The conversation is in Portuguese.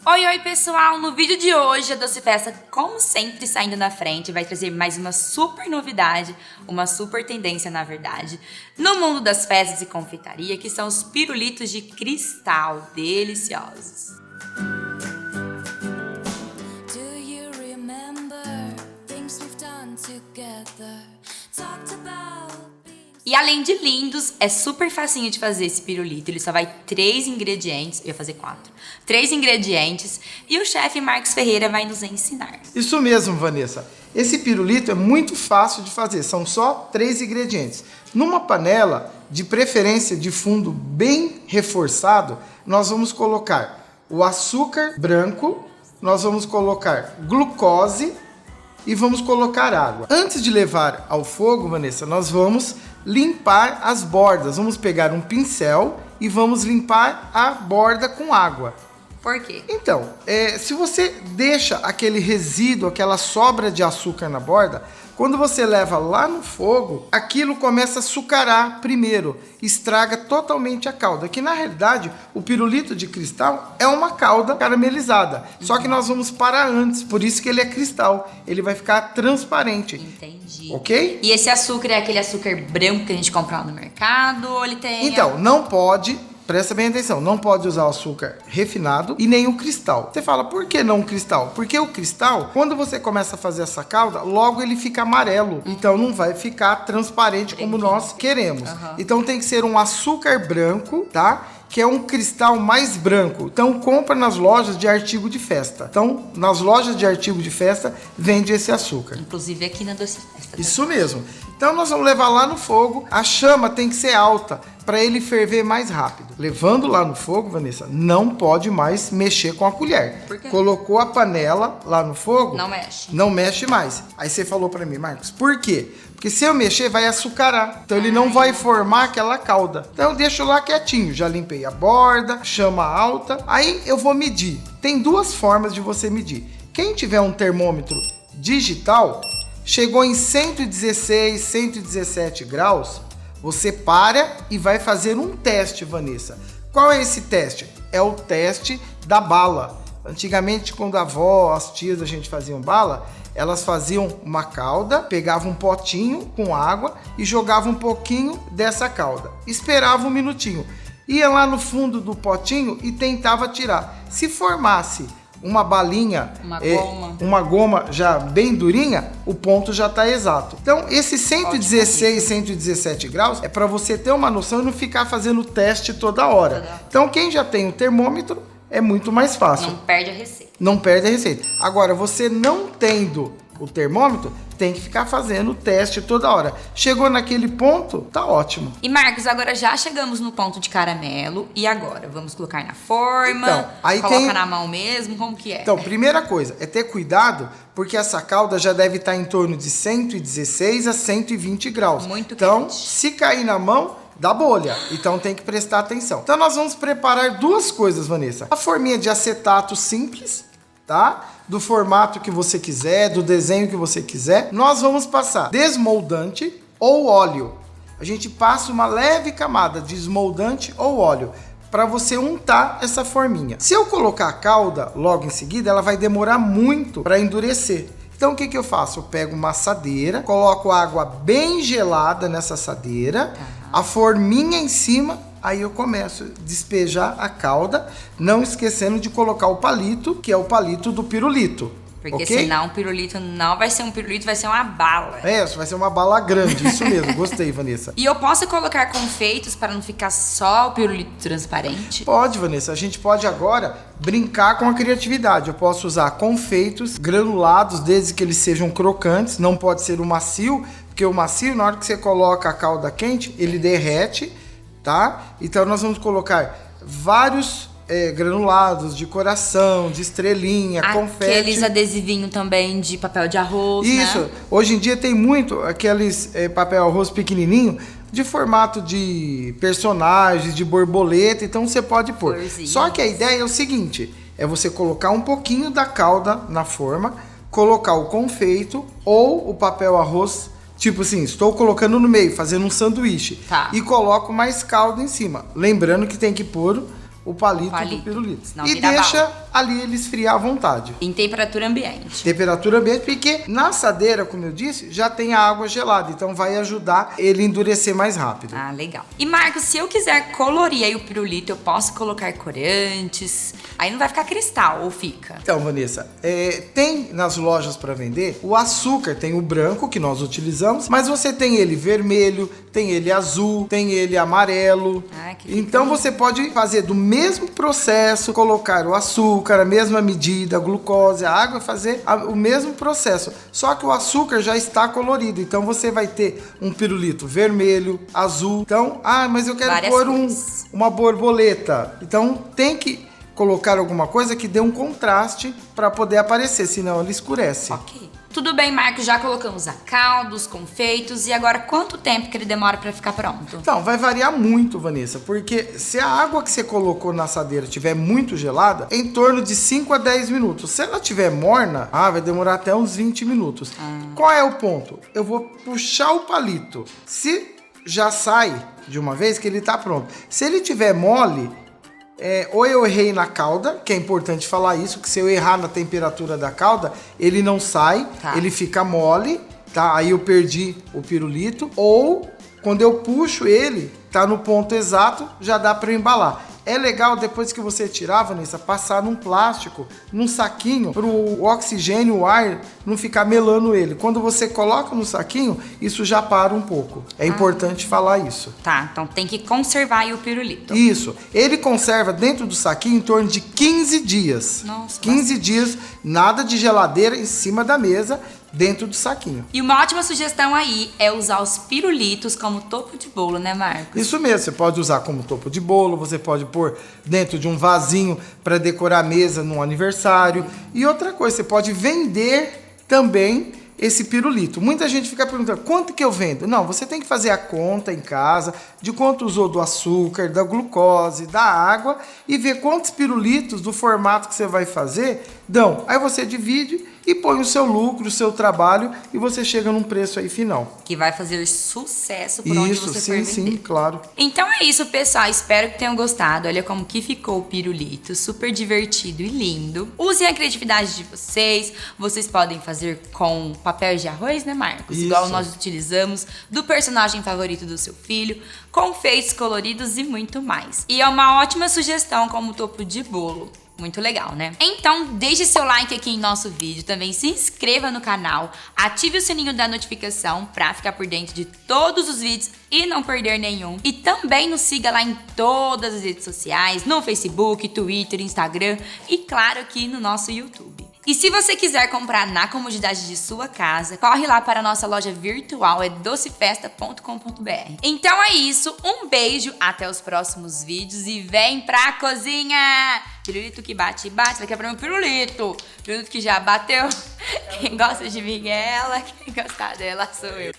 Oi pessoal, no vídeo de hoje a Doce Festa, como sempre, saindo na frente, vai trazer mais uma super novidade, uma super tendência na verdade, no mundo das festas e confeitaria, que são os pirulitos de cristal, deliciosos. Do you remember things we've done together? Talked about. E além de lindos, é super facinho de fazer esse pirulito. Ele só vai 3 ingredientes, eu ia fazer 4. 3 ingredientes e o chefe Marcos Ferreira vai nos ensinar. Isso mesmo, Vanessa. Esse pirulito é muito fácil de fazer, são só 3 ingredientes. Numa panela, de preferência de fundo bem reforçado, nós vamos colocar o açúcar branco, nós vamos colocar glucose e vamos colocar água. Antes de levar ao fogo, Vanessa, nós vamos limpar as bordas. Vamos pegar um pincel e vamos limpar a borda com água. Por quê? Então, se você deixa aquele resíduo, aquela sobra de açúcar na borda, quando você leva lá no fogo, aquilo começa a açucarar primeiro, estraga totalmente a calda, que na realidade o pirulito de cristal é uma calda caramelizada, só que nós vamos parar antes, por isso que ele é cristal, ele vai ficar transparente. Entendi. Ok? E esse açúcar é aquele açúcar branco que a gente compra lá no mercado ou ele tem... Então, não pode... Presta bem atenção, não pode usar o açúcar refinado e nem o cristal. Você fala, por que não o cristal? Porque o cristal, quando você começa a fazer essa calda, logo ele fica amarelo. Então não vai ficar transparente como nós queremos. Então tem que ser um açúcar branco, tá? Que é um cristal mais branco. Então compra nas lojas de artigo de festa. Então, nas lojas de artigo de festa, vende esse açúcar. Inclusive aqui na Doce Festa. Isso mesmo. Então nós vamos levar lá no fogo. A chama tem que ser alta para ele ferver mais rápido. Levando lá no fogo, Vanessa, não pode mais mexer com a colher. Por quê? Colocou a panela lá no fogo, Não mexe. não mexe mais. Aí você falou para mim, Marcos, por quê? Porque se eu mexer, vai açucarar. Então ele não vai formar aquela calda. Então eu deixo lá quietinho. Já limpei a borda, chama alta. Aí eu vou medir. Tem 2 formas de você medir. Quem tiver um termômetro digital, chegou em 116, 117 graus, você para e vai fazer um teste, Vanessa. Qual é esse teste? É o teste da bala. Antigamente, quando a avó, as tias da gente faziam bala, elas faziam uma calda, pegavam um potinho com água e jogavam um pouquinho dessa calda. Esperava um minutinho. Ia lá no fundo do potinho e tentava tirar. Se formasse uma balinha, uma goma já bem durinha, o ponto já está exato. Então, esse 116, 117 graus é para você ter uma noção e não ficar fazendo teste toda hora. Então, quem já tem o termômetro, é muito mais fácil. Não perde a receita. Não perde a receita. Agora, você não tendo o termômetro, tem que ficar fazendo o teste toda hora. Chegou naquele ponto, tá ótimo. E Marcos, agora já chegamos no ponto de caramelo. E agora? Vamos colocar na forma? Então, aí coloca na mão mesmo? Como que é? Então, primeira coisa, é ter cuidado, porque essa calda já deve estar em torno de 116 a 120 graus. Muito então, quente. Se cair na mão, dá bolha. Então tem que prestar atenção. Então nós vamos preparar 2 coisas, Vanessa. A forminha de acetato simples, tá? Do formato que você quiser, do desenho que você quiser. Nós vamos passar desmoldante ou óleo. A gente passa uma leve camada de esmoldante ou óleo para você untar essa forminha. Se eu colocar a calda logo em seguida, ela vai demorar muito para endurecer. Então o que eu faço? Eu pego uma assadeira, coloco água bem gelada nessa assadeira, a forminha em cima, aí eu começo a despejar a calda, não esquecendo de colocar o palito, que é o palito do pirulito. Porque okay? senão o pirulito não vai ser um pirulito, vai ser uma bala. Isso vai ser uma bala grande, isso mesmo. Gostei, Vanessa. E eu posso colocar confeitos para não ficar só o pirulito transparente? Pode, Vanessa. A gente pode agora brincar com a criatividade. Eu posso usar confeitos granulados, desde que eles sejam crocantes. Não pode ser o macio, porque o macio, na hora que você coloca a calda quente, ele derrete, tá? Então nós vamos colocar vários granulados de coração, de estrelinha, confete. Aqueles adesivinhos também de papel de arroz, Isso. Né? Hoje em dia tem muito aqueles papel arroz pequenininho de formato de personagens, de borboleta, então você pode pôr. Florzinha. Só que a ideia é o seguinte, é você colocar um pouquinho da calda na forma, colocar o confeito ou o papel arroz, tipo assim, estou colocando no meio, fazendo um sanduíche. Tá. E coloco mais calda em cima. Lembrando que tem que pôr o palito do pirulito. Senão E vira deixa bala. ali ele esfria à vontade. Em temperatura ambiente. Temperatura ambiente, porque na assadeira, como eu disse, já tem a água gelada, então vai ajudar ele a endurecer mais rápido. Ah, legal. E Marcos, se eu quiser colorir aí o pirulito, eu posso colocar corantes? Aí não vai ficar cristal, ou fica? Então, Vanessa, tem nas lojas para vender o açúcar, tem o branco que nós utilizamos, mas você tem ele vermelho, tem ele azul, tem ele amarelo. Ah, que Então você pode fazer do mesmo processo, colocar o açúcar, a mesma medida, a glucose, a água, fazer o mesmo processo. Só que o açúcar já está colorido, então você vai ter um pirulito vermelho, azul. Então, mas eu quero Várias pôr cores. uma borboleta. Então tem que colocar alguma coisa que dê um contraste para poder aparecer, senão ele escurece. Ok. Tudo bem, Marcos, já colocamos a calda, os confeitos, e agora quanto tempo que ele demora pra ficar pronto? Então, vai variar muito, Vanessa, porque se a água que você colocou na assadeira estiver muito gelada, em torno de 5 a 10 minutos. Se ela estiver morna, vai demorar até uns 20 minutos. Qual é o ponto? Eu vou puxar o palito. Se já sai de uma vez, que ele tá pronto. Se ele estiver mole, ou eu errei na calda, que é importante falar isso, que se eu errar na temperatura da calda, ele não sai, ele fica mole, tá? Aí eu perdi o pirulito. Ou quando eu puxo ele, tá no ponto exato, já dá para embalar. É legal, depois que você tirar, Vanessa, passar num plástico, num saquinho, para o oxigênio, o ar, não ficar melando ele. Quando você coloca no saquinho, isso já para um pouco. É importante falar isso. Tá, então tem que conservar aí o pirulito. Isso. Ele conserva dentro do saquinho em torno de 15 dias. Nossa, 15 dias, nada de geladeira em cima da mesa, dentro do saquinho. E uma ótima sugestão aí é usar os pirulitos como topo de bolo, né, Marcos? Isso mesmo, você pode usar como topo de bolo, você pode pôr dentro de um vasinho para decorar a mesa num aniversário. E outra coisa, você pode vender também esse pirulito. Muita gente fica perguntando, quanto que eu vendo? Não, você tem que fazer a conta em casa de quanto usou do açúcar, da glucose, da água e ver quantos pirulitos do formato que você vai fazer dão. Aí você divide e põe o seu lucro, o seu trabalho e você chega num preço aí final. Que vai fazer sucesso por onde você for vender. Sim, claro. Então é isso, pessoal. Espero que tenham gostado. Olha como que ficou o pirulito. Super divertido e lindo. Usem a criatividade de vocês. Vocês podem fazer com papel de arroz, né, Marcos? Isso. Igual nós utilizamos, do personagem favorito do seu filho, confeitos coloridos e muito mais. E é uma ótima sugestão como topo de bolo. Muito legal, né? Então, deixe seu like aqui em nosso vídeo, também se inscreva no canal, ative o sininho da notificação pra ficar por dentro de todos os vídeos e não perder nenhum. E também nos siga lá em todas as redes sociais, no Facebook, Twitter, Instagram e claro aqui no nosso YouTube. E se você quiser comprar na comodidade de sua casa, corre lá para a nossa loja virtual, é docefesta.com.br. Então é isso, um beijo, até os próximos vídeos e vem pra cozinha! Pirulito que bate, bate, daqui é pra mim pirulito. Pirulito que já bateu. Quem gosta de mim é ela, quem gosta dela sou eu.